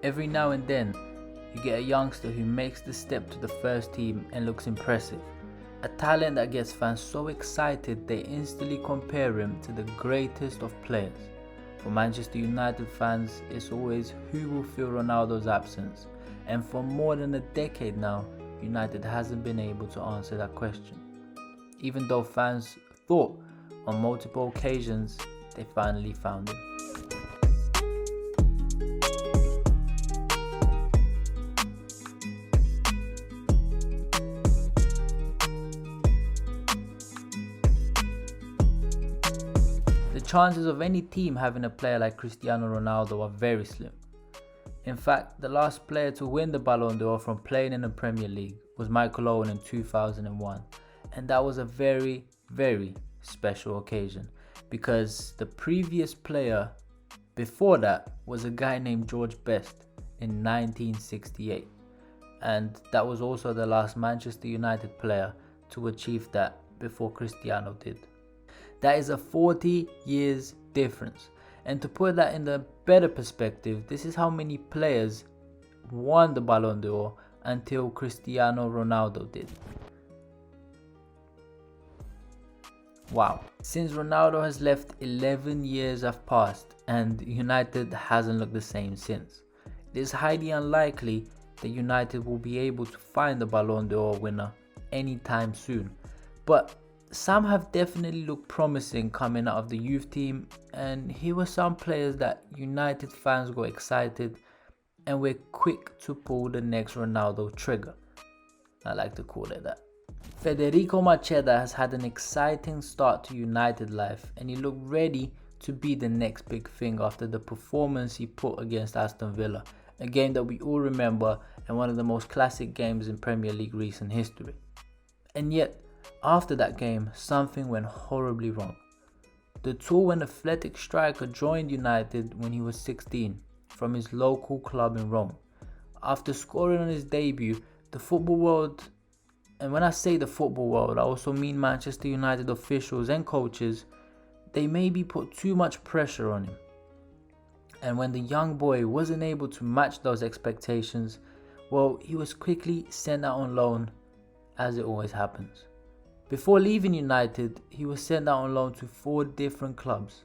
Every now and then, you get a youngster who makes the step to the first team and looks impressive. A talent that gets fans so excited they instantly compare him to the greatest of players. For Manchester United fans, it's always who will fill Ronaldo's absence. And for more than a decade now, United hasn't been able to answer that question. Even though fans thought on multiple occasions, they finally found him. The chances of any team having a player like Cristiano Ronaldo are very slim. In fact, the last player to win the Ballon d'Or from playing in the Premier League was Michael Owen in 2001, and that was a very, very special occasion because the previous player before that was a guy named George Best in 1968, and that was also the last Manchester United player to achieve that before Cristiano did. That is a 40 years difference. And to put that in the better perspective, this is how many players won the Ballon d'Or until Cristiano Ronaldo did. Wow. Since Ronaldo has left, 11 years have passed and United hasn't looked the same since. It is highly unlikely that United will be able to find the Ballon d'Or winner anytime soon. But some have definitely looked promising coming out of the youth team, and here were some players that United fans got excited and were quick to pull the next Ronaldo trigger. I like to call it that. Federico Macheda has had an exciting start to United life and he looked ready to be the next big thing after the performance he put against Aston Villa, a game that we all remember and one of the most classic games in Premier League recent history. And yet, after that game, something went horribly wrong. The tall and athletic striker joined United when he was 16 from his local club in Rome. After scoring on his debut, the football world, and when I say the football world, I also mean Manchester United officials and coaches, they maybe put too much pressure on him. And when the young boy wasn't able to match those expectations, well, he was quickly sent out on loan, as it always happens. Before leaving United, he was sent out on loan to 4 different clubs,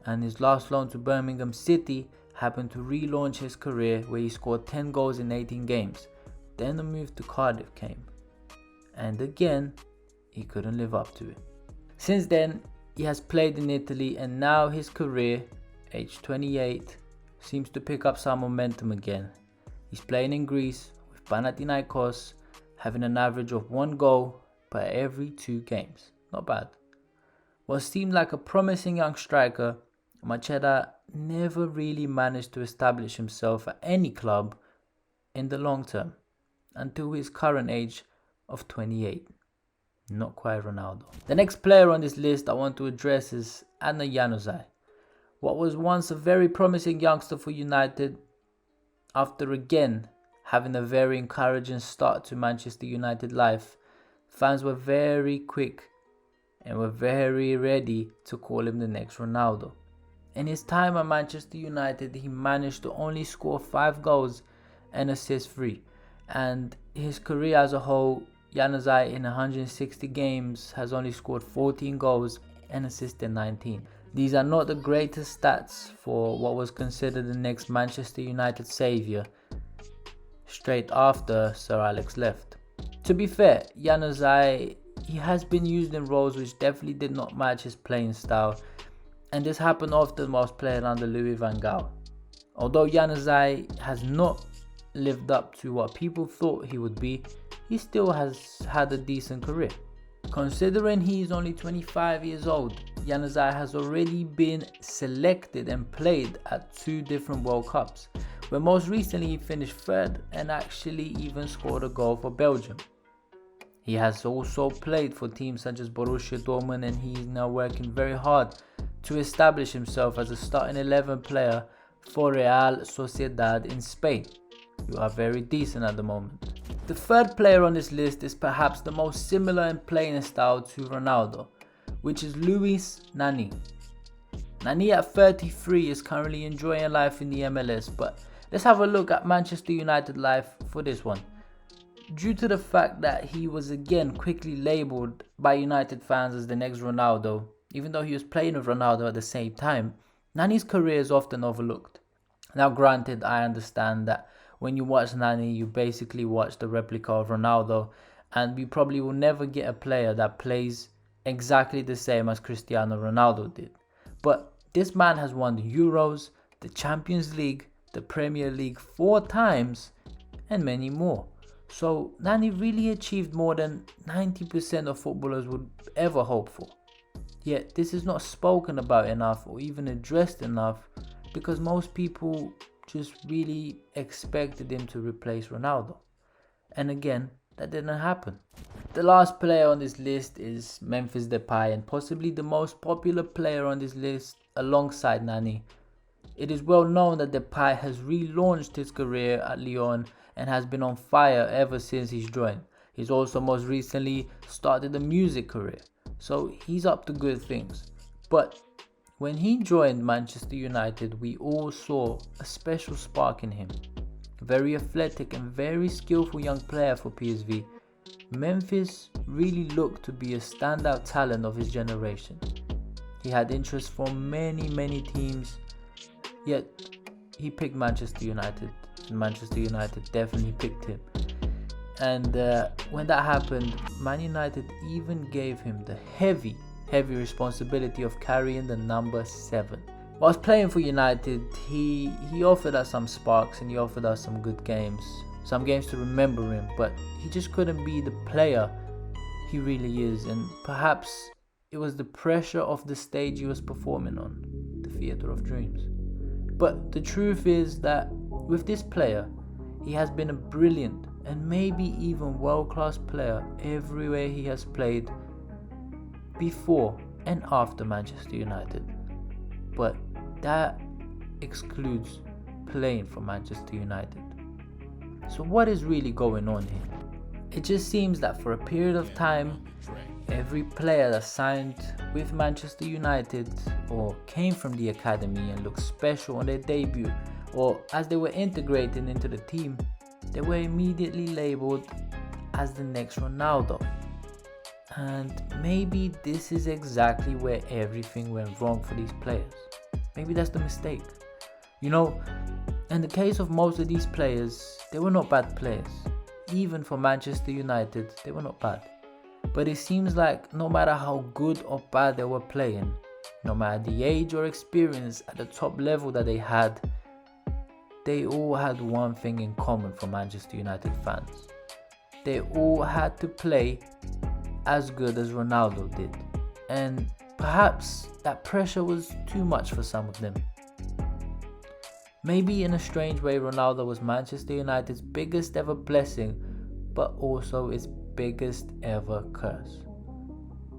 and his last loan to Birmingham City happened to relaunch his career where he scored 10 goals in 18 games. Then the move to Cardiff came, and again, he couldn't live up to it. Since then, he has played in Italy and now his career, age 28, seems to pick up some momentum again. He's playing in Greece with Panathinaikos, having an average of 1 goal per every 2 games. Not bad. What seemed like a promising young striker, Macheda never really managed to establish himself at any club in the long term until his current age of 28. Not quite Ronaldo. The next player on this list I want to address is Januzaj. What was once a very promising youngster for United, after again having a very encouraging start to Manchester United life, fans were very quick and were very ready to call him the next Ronaldo. In his time at Manchester United, he managed to only score 5 goals and assist 3. And his career as a whole, Januzaj in 160 games has only scored 14 goals and assisted 19. These are not the greatest stats for what was considered the next Manchester United saviour straight after Sir Alex left. To be fair, Januzaj, he has been used in roles which definitely did not match his playing style, and this happened often whilst playing under Louis van Gaal. Although Januzaj has not lived up to what people thought he would be, he still has had a decent career. Considering he is only 25 years old, Januzaj has already been selected and played at 2 different World Cups, where most recently he finished 3rd and actually even scored a goal for Belgium. He has also played for teams such as Borussia Dortmund, and he is now working very hard to establish himself as a starting 11 player for Real Sociedad in Spain, who are very decent at the moment. The third player on this list is perhaps the most similar in playing style to Ronaldo, which is Nani. Nani at 33 is currently enjoying life in the MLS, but Let's have a look at Manchester United life for this one. Due to the fact that he was again quickly labelled by United fans as the next Ronaldo, even though he was playing with Ronaldo at the same time, Nani's career is often overlooked. Now granted, I understand that when you watch Nani, you basically watch the replica of Ronaldo, and we probably will never get a player that plays exactly the same as Cristiano Ronaldo did. But this man has won the Euros, the Champions League, the Premier League 4 times, and many more. So Nani really achieved more than 90% of footballers would ever hope for. Yet this is not spoken about enough or even addressed enough, because most people just really expected him to replace Ronaldo. And again, that didn't happen. The last player on this list is Memphis Depay, and possibly the most popular player on this list alongside Nani. It is well known that Depay has relaunched his career at Lyon and has been on fire ever since he's joined. He's also most recently started a music career, so he's up to good things. But when he joined Manchester United, we all saw a special spark in him. Very athletic and very skillful young player for PSV, Memphis really looked to be a standout talent of his generation. He had interest from many teams, yet he picked Manchester United. Manchester United definitely picked him. And when that happened, Man United even gave him the heavy responsibility of carrying the number 7. Whilst playing for United, he offered us some sparks and he offered us some good games. Some games to remember him, but he just couldn't be the player he really is. And perhaps it was the pressure of the stage he was performing on, the Theatre of Dreams. But the truth is that with this player, he has been a brilliant and maybe even world-class player everywhere he has played before and after Manchester United. But that excludes playing for Manchester United. So what is really going on here? It just seems that for a period of time, every player that signed with Manchester United or came from the academy and looked special on their debut, or as they were integrated into the team, they were immediately labelled as the next Ronaldo. And maybe this is exactly where everything went wrong for these players. Maybe that's the mistake. You know, in the case of most of these players, they were not bad players. Even for Manchester United, they were not bad. But it seems like no matter how good or bad they were playing, no matter the age or experience at the top level that they had all had one thing in common for Manchester United fans. They all had to play as good as Ronaldo did. And perhaps that pressure was too much for some of them. Maybe in a strange way, Ronaldo was Manchester United's biggest ever blessing, but also its biggest ever curse.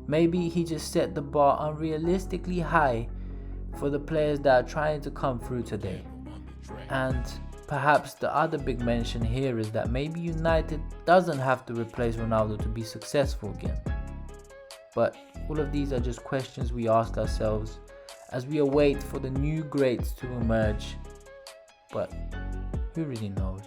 Maybe he just set the bar unrealistically high for the players that are trying to come through today. And perhaps the other big mention here is that maybe United doesn't have to replace Ronaldo to be successful again. But all of these are just questions we ask ourselves as we await for the new greats to emerge. But who really knows?